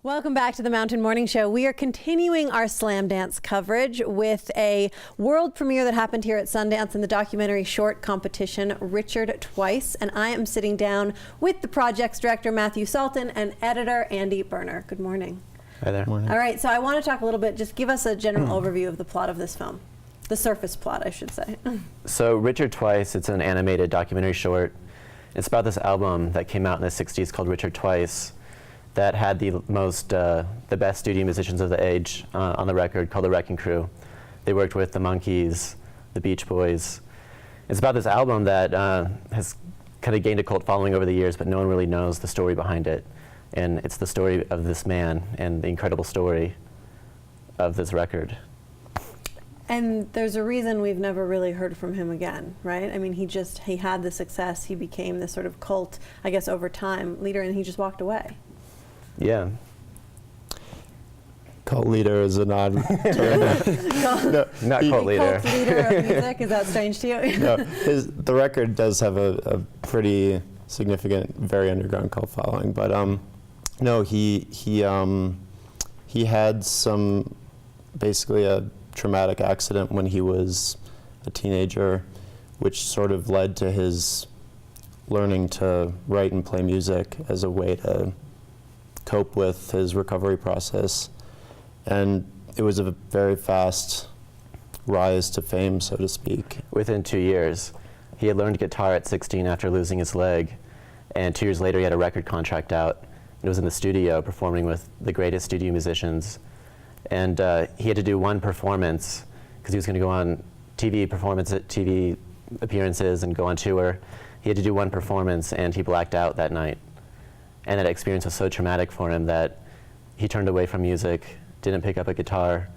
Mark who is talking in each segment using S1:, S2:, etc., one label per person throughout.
S1: Welcome back to the Mountain Morning Show. We are continuing our Slamdance coverage with a world premiere that happened here at Sundance in the documentary short competition, Richard Twice. And I am sitting down with the project's director, Matthew Salton, and editor, Andy Berner. Good morning.
S2: Hi there.
S1: Morning. All right, so I want to talk a little bit, just give us a general overview of the plot of this film. The surface plot, I should say.
S2: So Richard Twice, it's an animated documentary short. It's about this album that came out in the 60s called Richard Twice, that had the best studio musicians of the age on the record, called the Wrecking Crew. They worked with the Monkees, the Beach Boys. It's about this album that has kind of gained a cult following over the years, but no one really knows the story behind it. And it's the story of this man and the incredible story of this record.
S1: And there's a reason we've never really heard from him again, right? I mean, he had the success, he became this sort of cult, I guess over time, leader, and he just walked away.
S2: Yeah.
S3: Cult leader is an odd term.
S2: No, not cult leader.
S1: Cult leader of music, is that strange to you?
S3: No, the record does have a pretty significant, very underground cult following, but no, he had basically a traumatic accident when he was a teenager, which sort of led to his learning to write and play music as a way to cope with his recovery process. And it was a very fast rise to fame, so to speak.
S2: Within 2 years. He had learned guitar at 16 after losing his leg, and 2 years later he had a record contract out and was in the studio performing with the greatest studio musicians. And he had to do one performance because he was going to go on TV appearances and go on tour. He had to do one performance, and he blacked out that night. And that experience was so traumatic for him that he turned away from music, didn't pick up a guitar,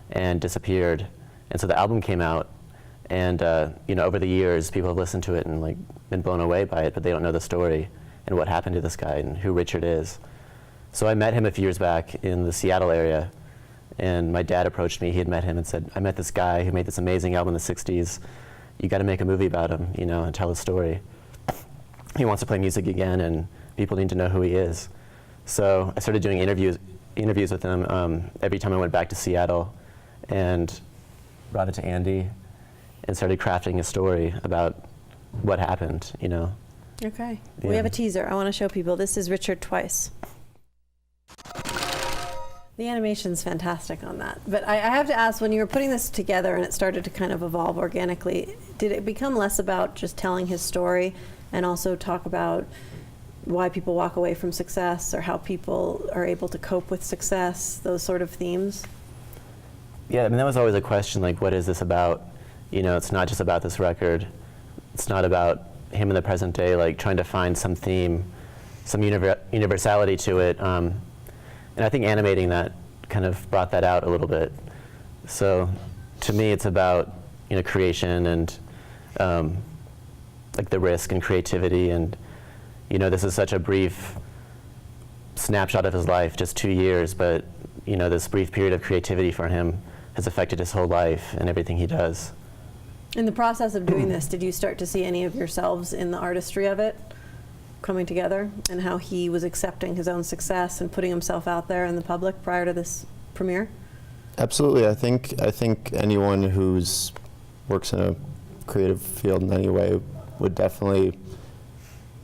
S2: and disappeared. And so the album came out, and over the years, people have listened to it and been blown away by it, but they don't know the story and what happened to this guy and who Richard is. So I met him a few years back in the Seattle area, and my dad approached me. He had met him and said, "I met this guy who made this amazing album in the 60s. You got to make a movie about him, and tell his story. He wants to play music again, and people need to know who he is." So I started doing interviews with him every time I went back to Seattle, and brought it to Andy and started crafting a story about what happened,
S1: Okay.
S2: Yeah.
S1: We have a teaser. I want to show people. This is Richard Twice. The animation's fantastic on that. But I have to ask, when you were putting this together and it started to kind of evolve organically, did it become less about just telling his story and also talk about why people walk away from success or how people are able to cope with success, those sort of themes?
S2: Yeah, I mean, that was always a question, what is this about? It's not just about this record. It's not about him in the present day, trying to find some theme, some universality to it. And I think animating that kind of brought that out a little bit. So to me, it's about, creation and the risk and creativity. And, this is such a brief snapshot of his life, just 2 years, but, this brief period of creativity for him has affected his whole life and everything he does.
S1: In the process of doing this, did you start to see any of yourselves in the artistry of it coming together, and how he was accepting his own success and putting himself out there in the public prior to this premiere?
S3: Absolutely. I think anyone who's works in a creative field in any way would definitely,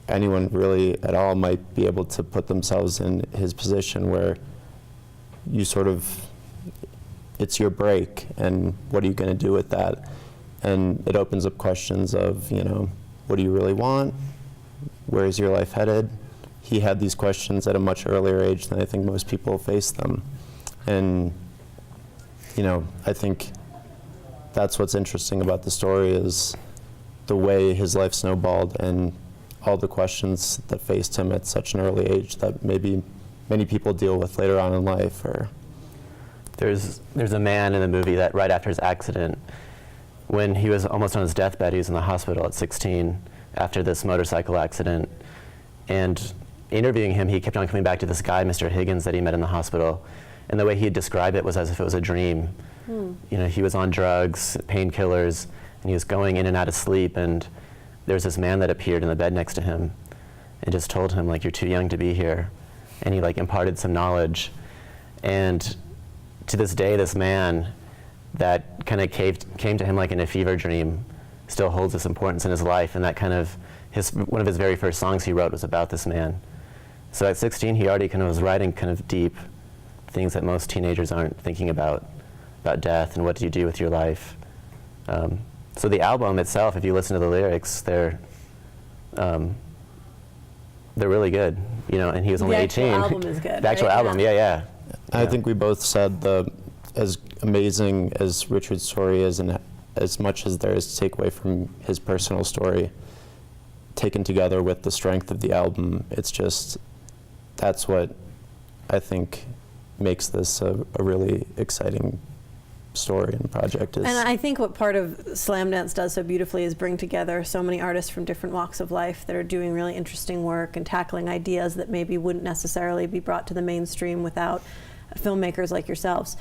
S3: anyone really at all might be able to put themselves in his position where you it's your break, and what are you going to do with that? And it opens up questions of, what do you really want? Where is your life headed? He had these questions at a much earlier age than I think most people face them. And, I think that's what's interesting about the story, is the way his life snowballed and all the questions that faced him at such an early age that maybe many people deal with later on in life.
S2: There's a man in the movie that right after his accident, when he was almost on his deathbed, he was in the hospital at 16 after this motorcycle accident. And interviewing him, he kept on coming back to this guy, Mr. Higgins, that he met in the hospital. And the way he'd describe it was as if it was a dream. He was on drugs, painkillers, and he was going in and out of sleep. And there was this man that appeared in the bed next to him and just told him, you're too young to be here. and he like imparted some knowledge. And to this day, this man that kind of came to him like in a fever dream still holds this importance in his life, and that kind of one of his very first songs he wrote was about this man. So at 16, he already kind of was writing kind of deep things that most teenagers aren't thinking about death and what do you do with your life. So the album itself, if you listen to the lyrics, they're really good, you know. And he was only 18.
S1: The actual album is good.
S2: The actual
S1: right?
S2: album, yeah.
S3: I think we both said as amazing as Richard's story is, and as much as there is to take away from his personal story, taken together with the strength of the album, it's just, that's what I think makes this a really exciting story and project.
S1: And I think what part of Slamdance does so beautifully is bring together so many artists from different walks of life that are doing really interesting work and tackling ideas that maybe wouldn't necessarily be brought to the mainstream without filmmakers like yourselves.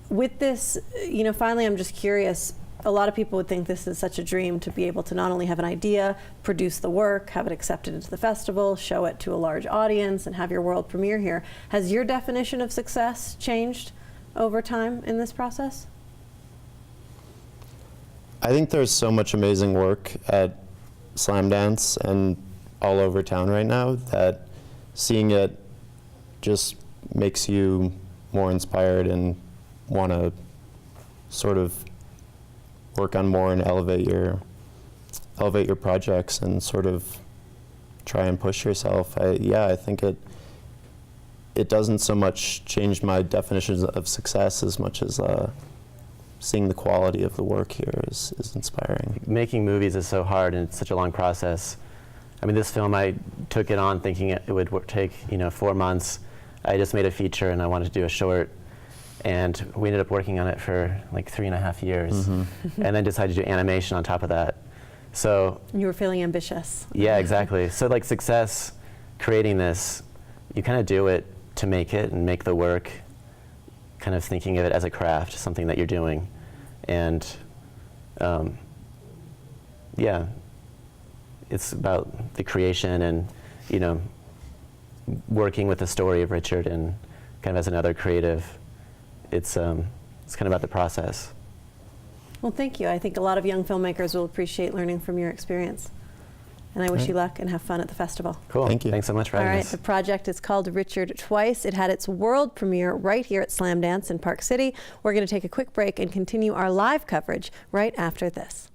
S1: With this, you know, finally, I'm just curious, a lot of people would think this is such a dream to be able to not only have an idea, produce the work, have it accepted into the festival, show it to a large audience, and have your world premiere here. Has your definition of success changed over time in this process?
S3: I think there's so much amazing work at Slamdance and all over town right now that seeing it just makes you more inspired and want to sort of work on more and elevate your projects and sort of try and push yourself. I think it doesn't so much change my definitions of success as much as seeing the quality of the work here is inspiring.
S2: Making movies is so hard and it's such a long process. I mean, this film, I took it on thinking it would take 4 months. I just made a feature and I wanted to do a short, and we ended up working on it for like 3.5 years, and then decided to do animation on top of that. So
S1: you were feeling ambitious.
S2: Yeah, exactly. So like success, creating this, you kind of do it to make it and make the work, kind of thinking of it as a craft, something that you're doing. And yeah, it's about the creation and, working with the story of Richard and kind of as another creative. It's kind of about the process.
S1: Well, thank you. I think a lot of young filmmakers will appreciate learning from your experience. And I wish you luck and have fun at the festival.
S2: Cool.
S3: Thank you.
S2: Thanks so much for
S1: All
S2: having
S1: right,
S2: us.
S1: the project is called Richard Twice. It had its world premiere right here at Slamdance in Park City. We're going to take a quick break and continue our live coverage right after this.